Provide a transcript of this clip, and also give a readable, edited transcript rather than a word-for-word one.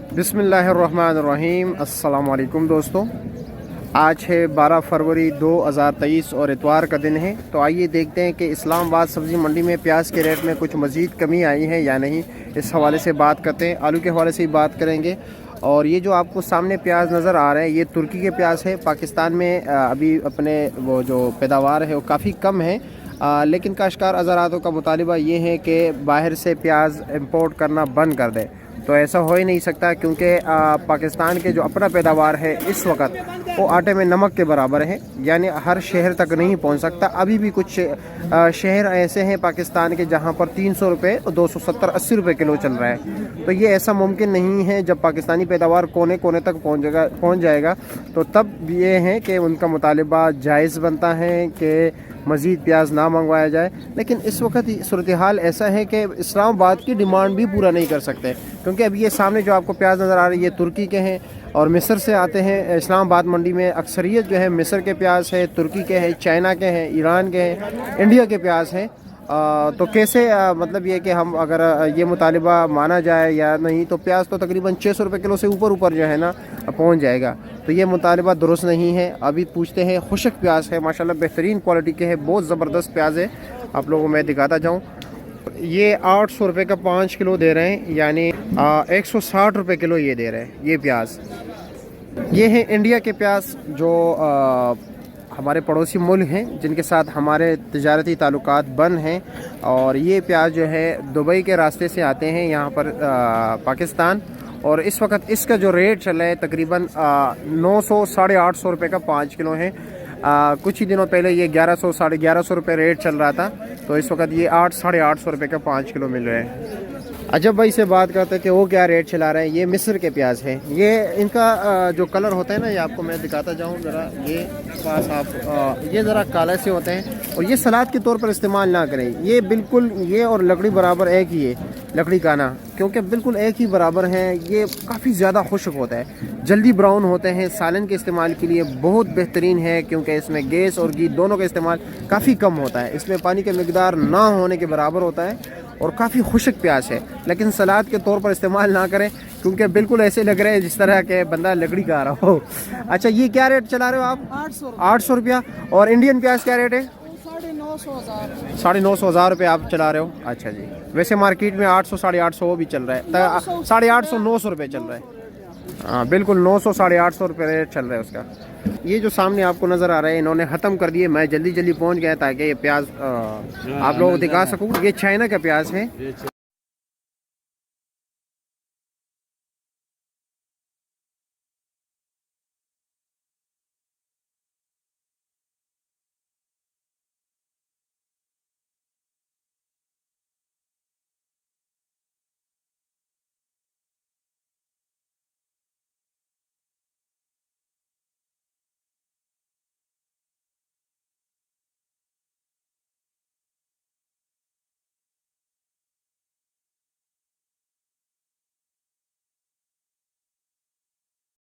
बिस्मिल्लाहिर्रहमानिर्रहीम। अस्सलाम वालेकुम दोस्तों, आज है 12 फरवरी 2023 और इतवार का दिन है। तो आइए देखते हैं कि इस्लामाबाद सब्ज़ी मंडी में प्याज के रेट में कुछ मज़ीद कमी आई है या नहीं। इस हवाले से बात करते हैं। आलू के हवाले से ही बात करेंगे। और ये जो आपको सामने प्याज नज़र आ रहे हैं, ये तुर्की के प्याज है। पाकिस्तान में अभी अपने वो जो पैदावार है वो काफ़ी कम है, लेकिन काश्तकार हज़रातों का मुतालिबा ये है कि बाहर से प्याज इंपोर्ट करना बंद कर दे। तो ऐसा हो ही नहीं सकता, क्योंकि पाकिस्तान के जो अपना पैदावार है इस वक्त वो आटे में नमक के बराबर है, यानी हर शहर तक नहीं पहुंच सकता। अभी भी कुछ शहर ऐसे हैं पाकिस्तान के जहां पर 300 रुपये और 270-80 रुपये किलो चल रहा है। तो ये ऐसा मुमकिन नहीं है। जब पाकिस्तानी पैदावार कोने कोने तक पहुंच जाएगा तो तब ये है कि उनका मुतालिबा जायज़ बनता है कि मज़ीद प्याज ना मंगवाया जाए। लेकिन इस वक्त सूरत हाल ऐसा है कि इस्लामाबाद की डिमांड भी पूरा नहीं कर सकते, क्योंकि अभी ये सामने जो आपको प्याज नज़र आ रही है ये तुर्की के हैं और मिस्र से आते हैं। इस्लामाबाद मंडी में अक्सरियत जो है मिस्र के प्याज है, तुर्की के हैं, चाइना के हैं, ईरान के हैं, इंडिया के प्याज हैं। तो कैसे मतलब ये कि हम अगर ये मुतालिबा माना जाए या नहीं, तो प्याज तो तकरीबन 600 रुपये किलो से ऊपर जो है ना पहुंच जाएगा। तो ये मुतालिबा दुरुस्त नहीं है। अभी पूछते हैं। खुशक प्याज है, माशाल्लाह बेहतरीन क्वालिटी के है, बहुत ज़बरदस्त प्याज है। आप लोगों को मैं दिखाता जाऊँ। ये 800 रुपये का 5 किलो दे रहे हैं, यानी 160 रुपये किलो ये दे रहे हैं ये प्याज। ये है इंडिया के प्याज जो हमारे पड़ोसी मुल्क हैं, जिनके साथ हमारे तिजारती ताल्लुकात बंद हैं। और ये प्याज जो है दुबई के रास्ते से आते हैं यहाँ पर पाकिस्तान। और इस वक्त इसका जो रेट चल रहा है तकरीबन 900 साढ़े 800 रुपये का 5 किलो है। कुछ ही दिनों पहले ये 1100 साढ़े 1100 रुपये रेट चल रहा था। तो इस वक्त ये 8 साढ़े 800 रुपये का 5 किलो मिल रहे हैं। अजब भाई से बात करते हैं कि वो क्या रेट चला रहे हैं। ये मिस्र के प्याज है। ये इनका जो कलर होता है ना, ये आपको मैं दिखाता जाऊँ ज़रा। ये पास आप ये ज़रा काले से होते हैं और ये सलाद के तौर पर इस्तेमाल ना करें। ये बिल्कुल ये और लकड़ी बराबर एक ही है, लकड़ी का ना, क्योंकि बिल्कुल एक ही बराबर हैं। ये काफ़ी ज़्यादा खुश्क होता है, जल्दी ब्राउन होते हैं। सालन के इस्तेमाल के लिए बहुत बेहतरीन है, क्योंकि इसमें गैस और घी दोनों का इस्तेमाल काफ़ी कम होता है। इसमें पानी का मिकदार ना होने के बराबर होता है और काफ़ी खुश्क प्याज है। लेकिन सलाद के तौर पर इस्तेमाल ना करें, क्योंकि बिल्कुल ऐसे लग रहे हैं जिस तरह के बंदा लकड़ी का आ रहा हो। अच्छा, ये क्या रेट चला रहे हो आप? 800 रुपया। और इंडियन प्याज क्या रेट है? 950 हज़ार रुपये आप चला रहे हो। अच्छा जी। वैसे मार्केट में 800 साढ़े 800 वो भी चल रहा है, 850 900 रुपये चल रहा है। हाँ बिल्कुल, 900 साढ़े 800 रुपये रेट चल रहा है उसका। ये जो सामने आपको नज़र आ रहा है, इन्होंने ख़त्म कर दिए। मैं जल्दी पहुंच गया ताकि ये प्याज आप लोगों को दिखा सकूँ। ये चाइना का प्याज है।